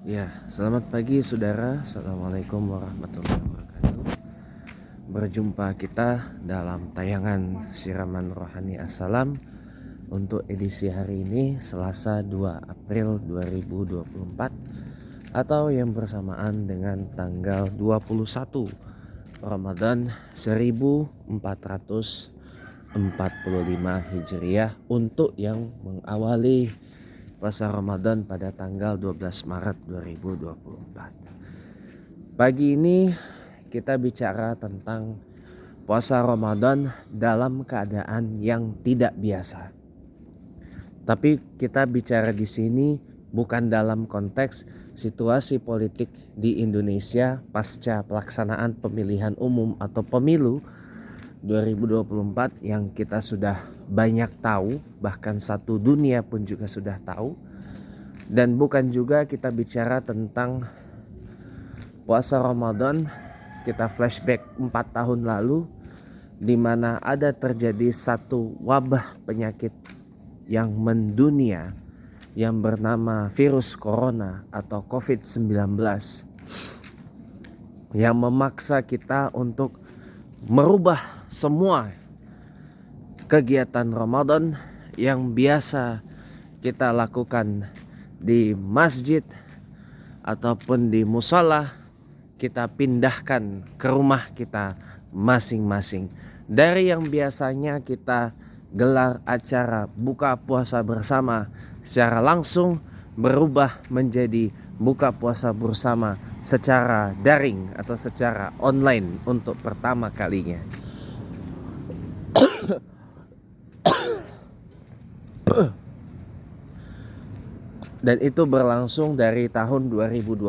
Ya, selamat pagi saudara. Assalamualaikum warahmatullahi wabarakatuh. Berjumpa kita dalam tayangan Siraman Rohani Assalam untuk edisi hari ini Selasa 2 April 2024 atau yang bersamaan dengan tanggal 21 Ramadan 1445 Hijriah untuk yang mengawali puasa Ramadan pada tanggal 12 Maret 2024. Pagi ini kita bicara tentang puasa Ramadan dalam keadaan yang tidak biasa. Tapi kita bicara di sini bukan dalam konteks situasi politik di Indonesia pasca pelaksanaan pemilihan umum atau pemilu 2024 yang kita sudah banyak tahu, bahkan satu dunia pun juga sudah tahu. Dan bukan juga kita bicara tentang puasa Ramadan, kita flashback 4 tahun lalu di mana ada terjadi satu wabah penyakit yang mendunia yang bernama virus corona atau COVID-19 yang memaksa kita untuk merubah semua kegiatan Ramadan yang biasa kita lakukan di masjid ataupun di musala, kita pindahkan ke rumah kita masing-masing. Dari yang biasanya kita gelar acara buka puasa bersama secara langsung berubah menjadi buka puasa bersama secara daring atau secara online untuk pertama kalinya. Dan itu berlangsung dari tahun 2020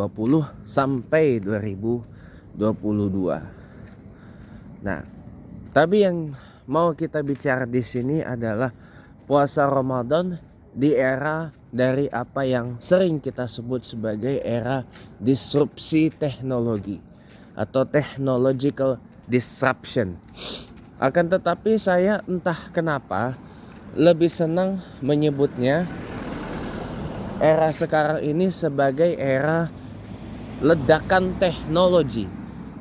sampai 2022. Nah, tapi yang mau kita bicara di sini adalah puasa Ramadan di era dari apa yang sering kita sebut sebagai era disrupsi teknologi atau technological disruption. Akan tetapi saya entah kenapa lebih senang menyebutnya era sekarang ini sebagai era ledakan teknologi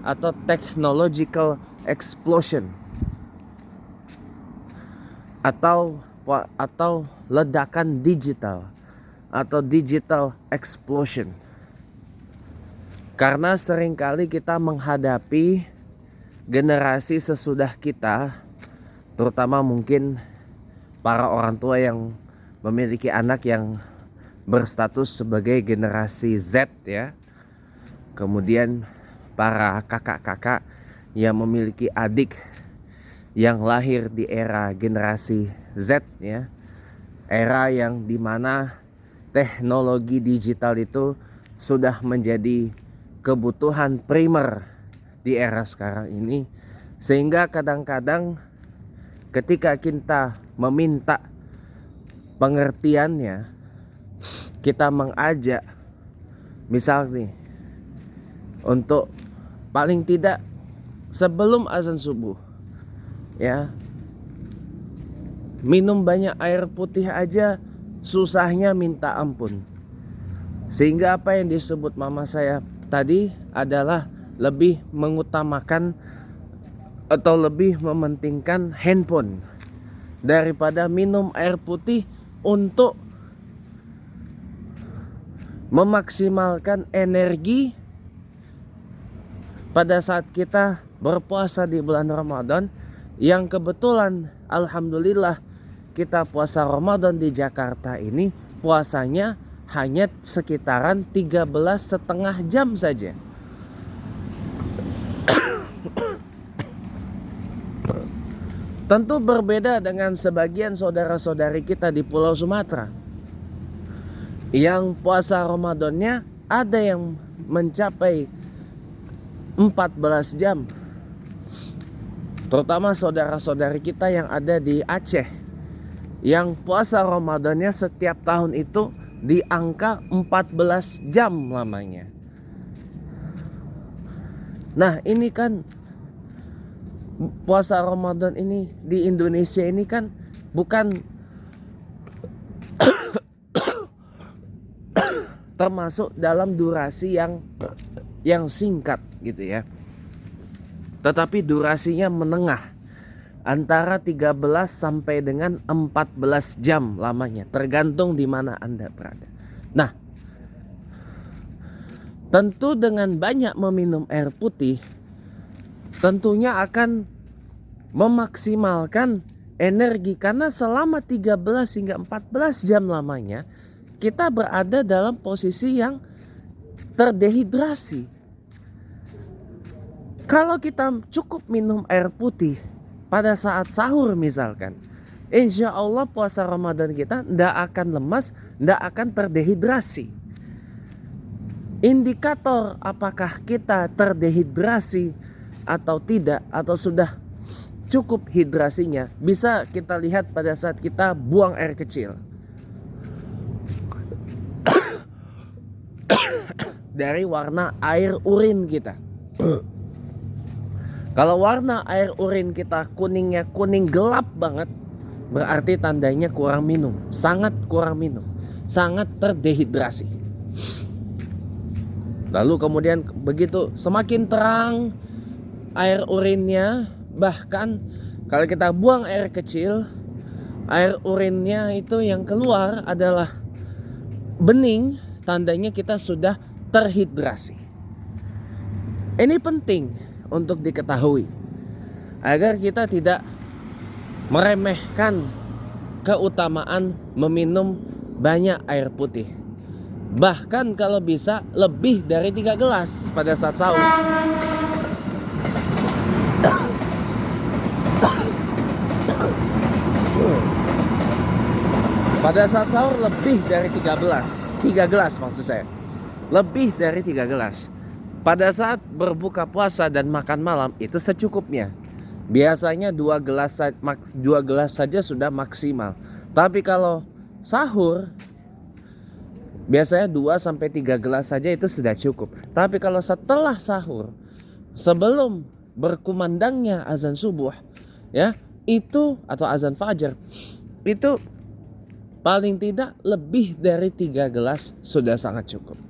atau technological explosion atau ledakan digital atau digital explosion. Karena seringkali kita menghadapi generasi sesudah kita, terutama mungkin para orang tua yang memiliki anak yang berstatus sebagai generasi Z ya. Kemudian para kakak-kakak yang memiliki adik yang lahir di era generasi Z ya. Era yang dimana teknologi digital itu sudah menjadi kebutuhan primer di era sekarang ini. Sehingga kadang-kadang ketika kita meminta pengertiannya, kita mengajak misal nih untuk paling tidak sebelum azan subuh ya, minum banyak air putih aja susahnya minta ampun. Sehingga apa yang disebut mama saya tadi adalah lebih mengutamakan atau lebih mementingkan handphone daripada minum air putih untuk memaksimalkan energi pada saat kita berpuasa di bulan Ramadan, yang kebetulan alhamdulillah kita puasa Ramadan di Jakarta ini puasanya hanya sekitaran 13,5 jam saja. Tentu berbeda dengan sebagian saudara-saudari kita di Pulau Sumatera yang puasa Ramadannya ada yang mencapai 14 jam. Terutama saudara-saudari kita yang ada di Aceh yang puasa Ramadannya setiap tahun itu di angka 14 jam lamanya. Nah, ini kan puasa Ramadan ini di Indonesia ini kan bukan termasuk dalam durasi yang singkat gitu ya. Tetapi durasinya menengah, antara 13 sampai dengan 14 jam lamanya, tergantung di mana Anda berada. Nah, tentu dengan banyak meminum air putih tentunya akan memaksimalkan energi, karena selama 13 hingga 14 jam lamanya kita berada dalam posisi yang terdehidrasi. Kalau kita cukup minum air putih pada saat sahur misalkan, insya Allah puasa Ramadan kita tidak akan lemas, tidak akan terdehidrasi. Indikator apakah kita terdehidrasi atau tidak, atau sudah cukup hidrasinya, bisa kita lihat pada saat kita buang air kecil. Dari warna air urin kita. Kalau warna air urin kita kuningnya kuning gelap banget, berarti tandanya kurang minum, sangat kurang minum, sangat terdehidrasi. Lalu kemudian begitu semakin terang air urinnya, bahkan kalau kita buang air kecil, air urinnya itu yang keluar adalah bening, tandanya kita sudah terhidrasi. Ini penting untuk diketahui agar kita tidak meremehkan keutamaan meminum banyak air putih. Bahkan kalau bisa lebih dari 3 gelas pada saat sahur. Pada saat sahur lebih dari 3 gelas maksud saya. Lebih dari 3 gelas. Pada saat berbuka puasa dan makan malam itu secukupnya. Biasanya 2 gelas saja sudah maksimal. Tapi kalau sahur biasanya 2 sampai 3 gelas saja itu sudah cukup. Tapi kalau setelah sahur, sebelum berkumandangnya azan subuh ya, itu atau azan fajar, itu paling tidak lebih dari 3 gelas sudah sangat cukup.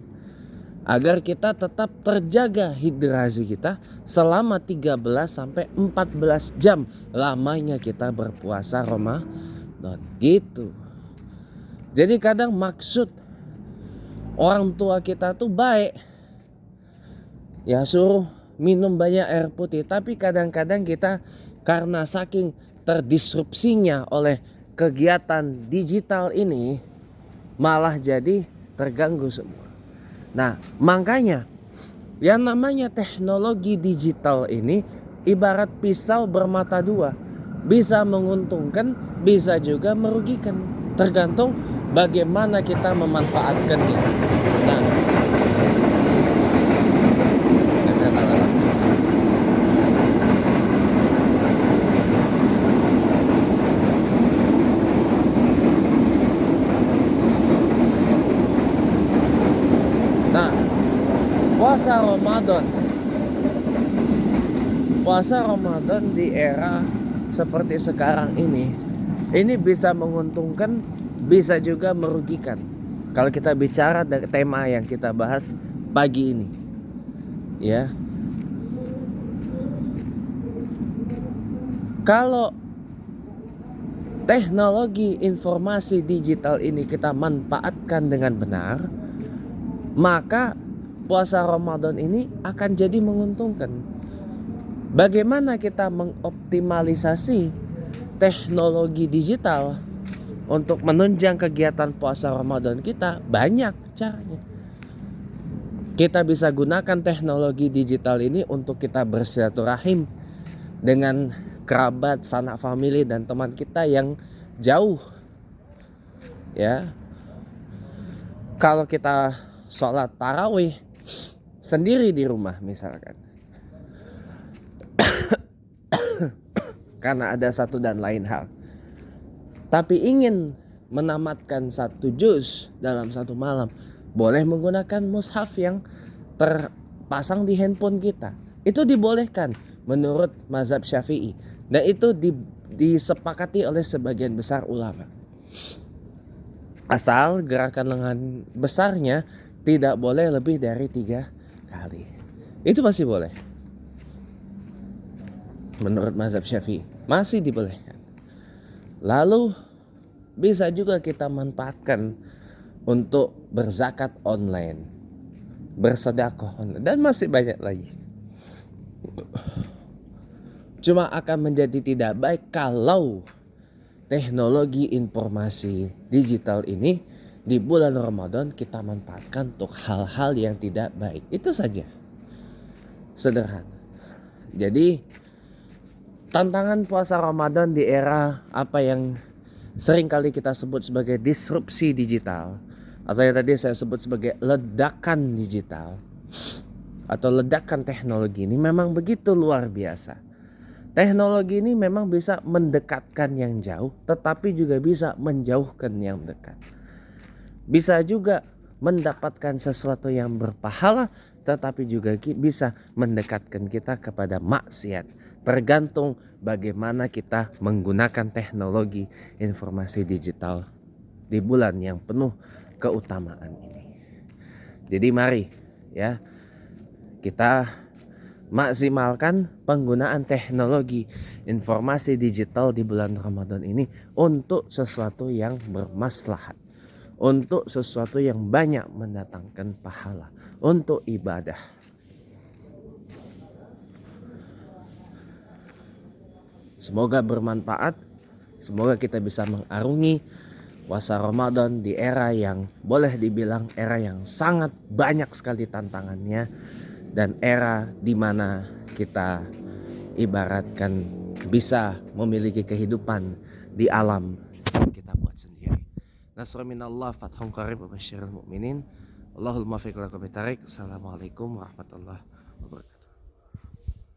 Agar kita tetap terjaga hidrasi kita selama 13 sampai 14 jam lamanya kita berpuasa Ramadan gitu. Jadi kadang maksud orang tua kita tuh baik, ya suruh minum banyak air putih, tapi kadang-kadang kita karena saking terdisrupsinya oleh kegiatan digital ini malah jadi terganggu semua. Nah, makanya yang namanya teknologi digital ini ibarat pisau bermata dua, bisa menguntungkan, bisa juga merugikan, tergantung bagaimana kita memanfaatkannya. Nah, puasa Ramadan di era seperti sekarang ini bisa menguntungkan, bisa juga merugikan. Kalau kita bicara dari tema yang kita bahas pagi ini, ya, kalau teknologi informasi digital ini kita manfaatkan dengan benar, maka puasa Ramadan ini akan jadi menguntungkan. Bagaimana kita mengoptimalisasi teknologi digital untuk menunjang kegiatan puasa Ramadan kita? Banyak caranya. Kita bisa gunakan teknologi digital ini untuk kita bersilaturahim dengan kerabat, sanak famili dan teman kita yang jauh. Ya. Kalau kita sholat tarawih sendiri di rumah misalkan, karena ada satu dan lain hal, tapi ingin menamatkan 1 juz dalam 1 malam, boleh menggunakan mushaf yang terpasang di handphone kita. Itu dibolehkan menurut mazhab Syafi'i, dan itu disepakati oleh sebagian besar ulama. Asal gerakan lengan besarnya tidak boleh lebih dari 3 kali. Itu masih boleh. Menurut mazhab Syafi'i masih dibolehkan. Lalu bisa juga kita manfaatkan untuk berzakat online, bersedekah online, dan masih banyak lagi. Cuma akan menjadi tidak baik kalau teknologi informasi digital ini di bulan Ramadan kita manfaatkan untuk hal-hal yang tidak baik. Itu saja. Sederhana. Jadi tantangan puasa Ramadan di era apa yang sering kali kita sebut sebagai disrupsi digital, atau yang tadi saya sebut sebagai ledakan digital atau ledakan teknologi ini memang begitu luar biasa. Teknologi ini memang bisa mendekatkan yang jauh, tetapi juga bisa menjauhkan yang dekat. Bisa juga mendapatkan sesuatu yang berpahala, tetapi juga bisa mendekatkan kita kepada maksiat. Tergantung bagaimana kita menggunakan teknologi informasi digital di bulan yang penuh keutamaan ini. Jadi mari ya, kita maksimalkan penggunaan teknologi informasi digital di bulan Ramadan ini untuk sesuatu yang bermaslahat, untuk sesuatu yang banyak mendatangkan pahala, untuk ibadah. Semoga bermanfaat, semoga kita bisa mengarungi puasa Ramadan di era yang boleh dibilang era yang sangat banyak sekali tantangannya, dan era di mana kita ibaratkan bisa memiliki kehidupan di alam yang kita buat sendiri. Nasrun minallah, fathun qarib, wa basyiril mu'minin. Allahul muwaffiq wal muwaffiq. Assalamualaikum warahmatullahi